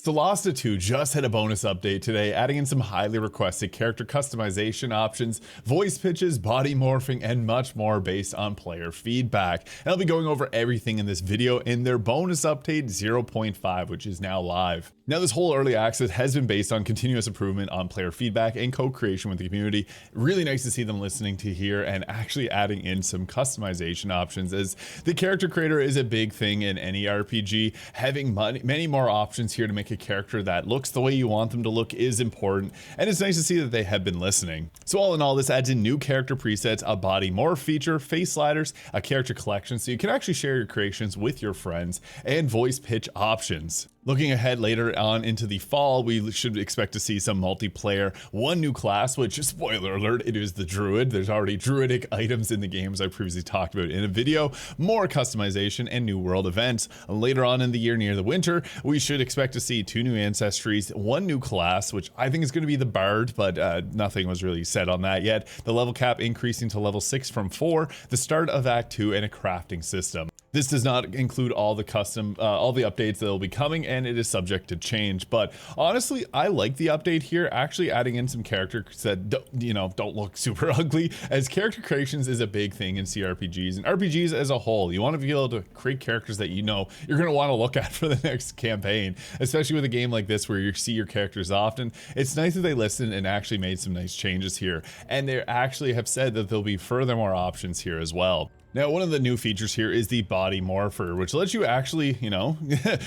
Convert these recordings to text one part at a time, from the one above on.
Solasta 2 just had a bonus update today, adding in some highly requested character customization options, voice pitches, body morphing, and much more based on player feedback. And I'll be going over everything in this video in their bonus update 0.5, which is now live. Now, this whole early access has been based on continuous improvement on player feedback and co-creation with the community. Really nice to see them listening to here and actually adding in some customization options, as the character creator is a big thing in any RPG. Having many more options here to make a character that looks the way you want them to look is important, and it's nice to see that they have been listening. So all in all, this adds in new character presets, a body morph feature, face sliders, a character collection so you can actually share your creations with your friends, and voice pitch options. Looking ahead later on into the fall, we should expect to see some multiplayer, one new class, which, spoiler alert, it is the Druid. There's already Druidic items in the games I previously talked about in a video, more customization and new world events. Later on in the year near the winter, we should expect to see 2 new ancestries, 1 new class, which I think is going to be the Bard, but nothing was really said on that yet. The level cap increasing to level 6 from 4, the start of Act 2, and a crafting system. This does not include all the updates that will be coming, and it is subject to change. But honestly, I like the update here, actually adding in some characters that don't look super ugly, as character creations is a big thing in CRPGs and RPGs as a whole. You want to be able to create characters that you're going to want to look at for the next campaign, especially with a game like this where you see your characters often. It's nice that they listened and actually made some nice changes here, and they actually have said that there'll be furthermore options here as well. Now, one of the new features here is the body morpher, which lets you actually,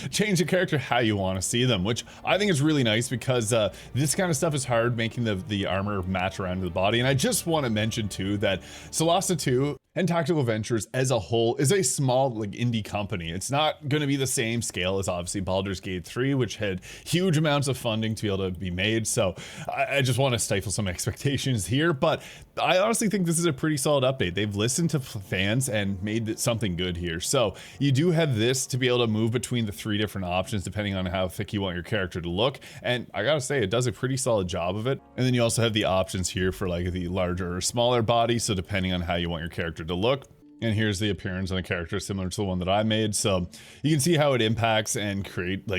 change the character how you want to see them, which I think is really nice because this kind of stuff is hard, making the armor match around the body. And I just want to mention too that Solasta 2 and Tactical Ventures as a whole is a small indie company. It's not going to be the same scale as obviously Baldur's Gate 3, which had huge amounts of funding to be able to be made. So I just want to stifle some expectations here, but I honestly think this is a pretty solid update. They've listened to fans and made something good here. So you do have this to be able to move between the 3 different options depending on how thick you want your character to look. And I gotta say, it does a pretty solid job of it. And then you also have the options here for the larger or smaller body. So depending on how you want your character to look. And here's the appearance on a character similar to the one that I made. So you can see how it impacts and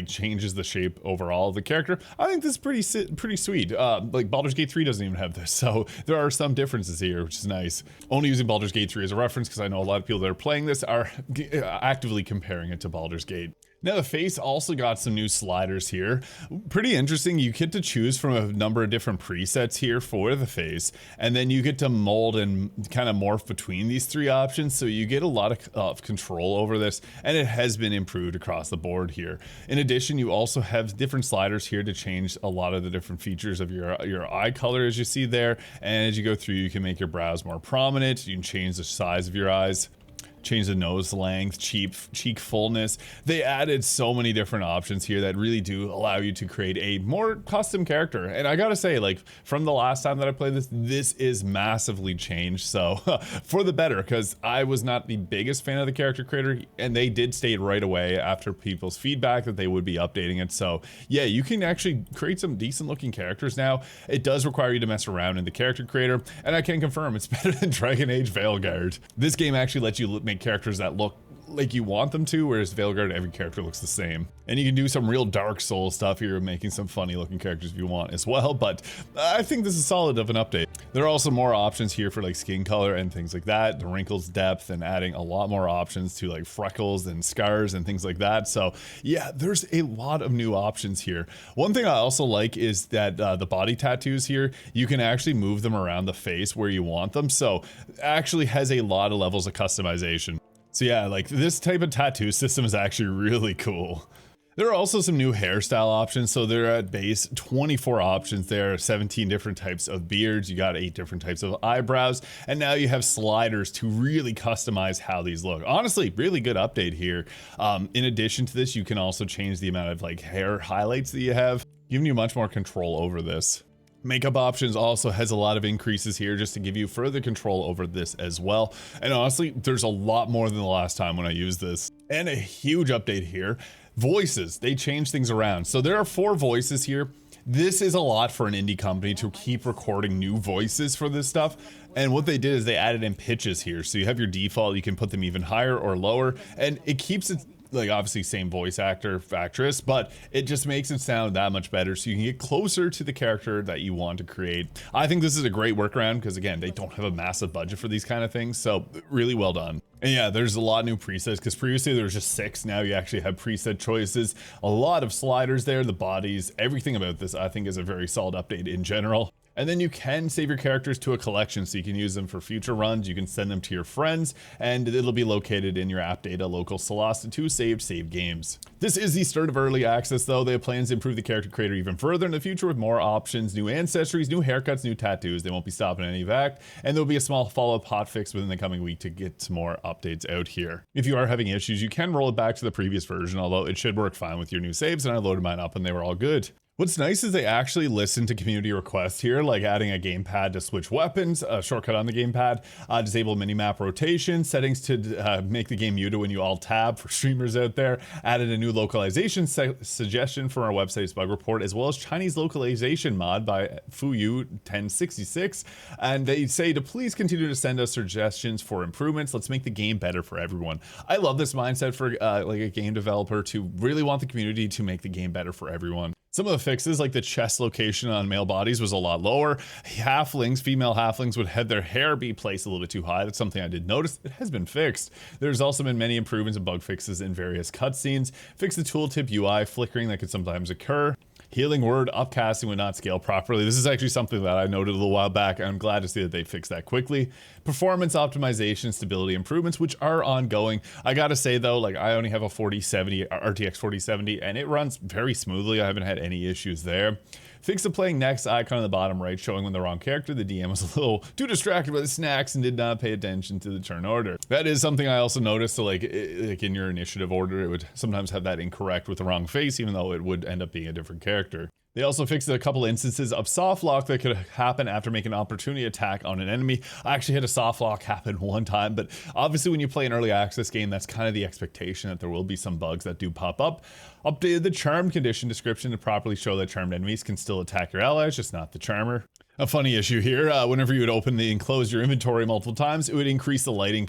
changes the shape overall of the character. I think this is pretty sweet. Baldur's Gate 3 doesn't even have this. So there are some differences here, which is nice. Only using Baldur's Gate 3 as a reference because I know a lot of people that are playing this are actively comparing it to Baldur's Gate. Now, the face also got some new sliders here. Pretty interesting. You get to choose from a number of different presets here for the face, and then you get to mold and kind of morph between these 3 options, so you get a lot of control over this, and it has been improved across the board here. In addition, you also have different sliders here to change a lot of the different features of your eye color, as you see there, and as you go through, you can make your brows more prominent, you can change the size of your eyes, change the nose length, cheek fullness. They added so many different options here that really do allow you to create a more custom character. And I gotta say, from the last time that I played this is massively changed. So for the better, because I was not the biggest fan of the character creator, and they did state right away after people's feedback that they would be updating it. So yeah, you can actually create some decent looking characters now. It does require you to mess around in the character creator, and I can confirm it's better than Dragon Age Veilguard. This game actually lets you make characters that look like you want them to, whereas Veilguard, every character looks the same. And you can do some real Dark Souls stuff here, making some funny looking characters if you want as well, but I think this is solid of an update. There are also more options here for skin color and things like that, the wrinkles depth, and adding a lot more options to freckles and scars and things like that. So yeah, there's a lot of new options here. One thing I also like is that the body tattoos here, you can actually move them around the face where you want them. So actually has a lot of levels of customization. So yeah, this type of tattoo system is actually really cool. There are also some new hairstyle options. So they're at base 24 options. There are 17 different types of beards. You got 8 different types of eyebrows. And now you have sliders to really customize how these look. Honestly, really good update here. In addition to this, you can also change the amount of hair highlights that you have, giving you much more control over this. Makeup options also has a lot of increases here just to give you further control over this as well. And honestly, there's a lot more than the last time when I used this. And a huge update here. Voices, they change things around. So there are 4 voices here. This is a lot for an indie company to keep recording new voices for this stuff. And what they did is they added in pitches here. So you have your default, you can put them even higher or lower, and it keeps it like obviously same voice actress, but it just makes it sound that much better so you can get closer to the character that you want to create. I think this is a great workaround because again, they don't have a massive budget for these kind of things, so really well done. And yeah, there's a lot of new presets because previously there was just 6. Now you actually have preset choices, a lot of sliders there, the bodies, everything about this I think is a very solid update in general. And then you can save your characters to a collection so you can use them for future runs. You can send them to your friends and it'll be located in your app data local Solasta to save games. This is the start of early access though. They have plans to improve the character creator even further in the future with more options, new ancestries, new haircuts, new tattoos. They won't be stopping any of that. And there'll be a small follow-up hotfix within the coming week to get some more updates out here. If you are having issues, you can roll it back to the previous version, although it should work fine with your new saves, and I loaded mine up and they were all good. What's nice is they actually listen to community requests here, like adding a gamepad to switch weapons, a shortcut on the gamepad, disable minimap rotation, settings to make the game muted when you alt tab for streamers out there, added a new localization suggestion from our website's bug report, as well as Chinese localization mod by Fuyu 1066. And they say to please continue to send us suggestions for improvements. Let's make the game better for everyone. I love this mindset for like a game developer to really want the community to make the game better for everyone. Some of the fixes, like the chest location on male bodies was a lot lower. Female halflings would have their hair be placed a little bit too high. That's something I did notice. It has been fixed. There's also been many improvements and bug fixes in various cutscenes. Fix the tooltip UI flickering that could sometimes occur. Healing word upcasting would not scale properly. This is actually something that I noted a little while back. I'm glad to see that they fixed that quickly. Performance optimization, stability improvements, which are ongoing. I gotta say though, like I only have a 4070, RTX 4070, and it runs very smoothly. I haven't had any issues there. Fix the playing next icon on the bottom right, showing when the wrong character. The DM was a little too distracted by the snacks and did not pay attention to the turn order. That is something I also noticed. So like in your initiative order, it would sometimes have that incorrect with the wrong face, even though it would end up being a different character. They also fixed a couple instances of soft lock that could happen after making an opportunity attack on an enemy. I actually had a soft lock happen one time, but obviously when you play an early access game, that's kind of the expectation that there will be some bugs that do pop up. Updated the charm condition description to properly show that charmed enemies can still attack your allies, just not the charmer. A funny issue here, whenever you would open and close your inventory multiple times, it would increase the lighting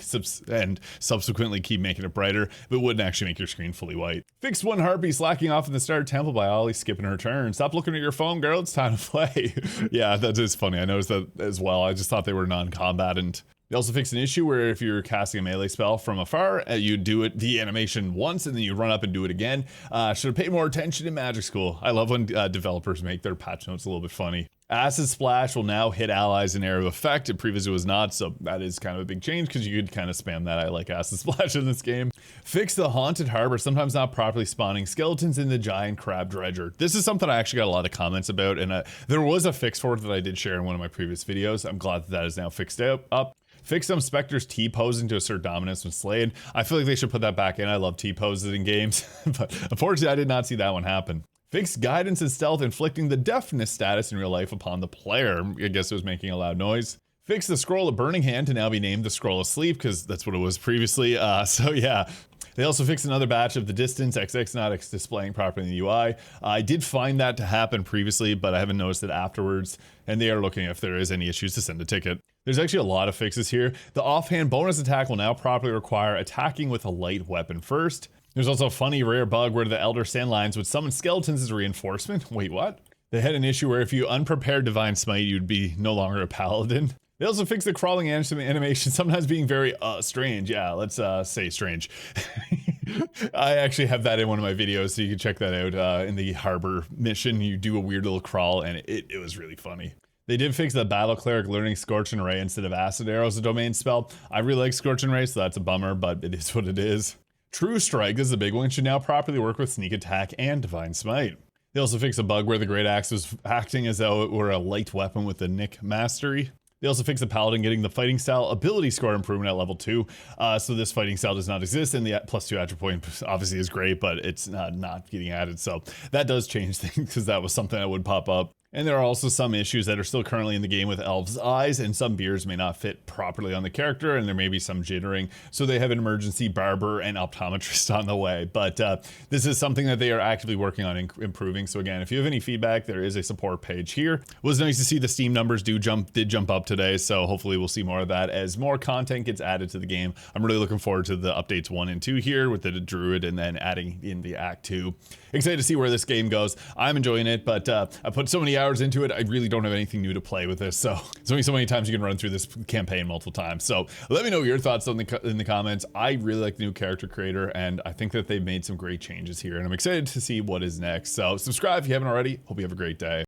and subsequently keep making it brighter, but wouldn't actually make your screen fully white. Fixed one harpy slacking off in the start temple by Ollie skipping her turn. Stop looking at your phone, girl, it's time to play. Yeah, that is funny. I noticed that as well. I just thought they were non-combatant. They also fixed an issue where if you're casting a melee spell from afar, you do it the animation once and then you run up and do it again. Should have paid more attention in Magic School. I love when developers make their patch notes a little bit funny. Acid Splash will now hit allies in area of effect. It previously was not, so that is kind of a big change because you could kind of spam that. I like Acid Splash in this game. Fix the Haunted Harbor, sometimes not properly spawning skeletons in the giant crab dredger. This is something I actually got a lot of comments about, and there was a fix for it that I did share in one of my previous videos. I'm glad that is now fixed up. Fix some Spectres T-posing to assert dominance when slayed. I feel like they should put that back in. I love T-poses in games, but unfortunately I did not see that one happen. Fix guidance and stealth, inflicting the deafness status in real life upon the player. I guess it was making a loud noise. Fix the Scroll of Burning Hand to now be named the Scroll of Sleep, because that's what it was previously. So yeah. They also fixed another batch of the distance XX not displaying properly in the UI. I did find that to happen previously, but I haven't noticed it afterwards, and they are looking if there is any issues to send a ticket. There's actually a lot of fixes here. The offhand bonus attack will now properly require attacking with a light weapon first. There's also a funny rare bug where the Elder Sandlions would summon skeletons as reinforcement. Wait, what? They had an issue where if you unprepared Divine Smite, you'd be no longer a paladin. They also fixed the crawling animation, sometimes being very strange. Yeah, let's say strange. I actually have that in one of my videos, so you can check that out in the harbor mission. You do a weird little crawl, and it was really funny. They did fix the Battle Cleric learning Scorching Ray instead of Acid Arrow as a domain spell. I really like Scorching Ray, so that's a bummer, but it is what it is. True Strike, this is a big one, should now properly work with Sneak Attack and Divine Smite. They also fixed a bug where the Great Axe was acting as though it were a light weapon with the Nick Mastery. They also fixed the Paladin getting the fighting style ability score improvement at level 2. So this fighting style does not exist, and the +2 attribute point obviously is great, but it's not getting added. So that does change things because that was something that would pop up. And there are also some issues that are still currently in the game with Elf's eyes, and some beards may not fit properly on the character, and there may be some jittering. So they have an emergency barber and optometrist on the way. But this is something that they are actively working on improving. So again, if you have any feedback, there is a support page here. It was nice to see the Steam numbers did jump up today. So hopefully we'll see more of that as more content gets added to the game. I'm really looking forward to the updates 1 and 2 here with the Druid and then adding in the Act 2. Excited to see where this game goes. I'm enjoying it, but I put so many hours into it, I really don't have anything new to play with this. So there's only so many times you can run through this campaign multiple times. So let me know your thoughts in the comments. I really like the new character creator, and I think that they've made some great changes here, and I'm excited to see what is next. So subscribe if you haven't already. Hope you have a great day.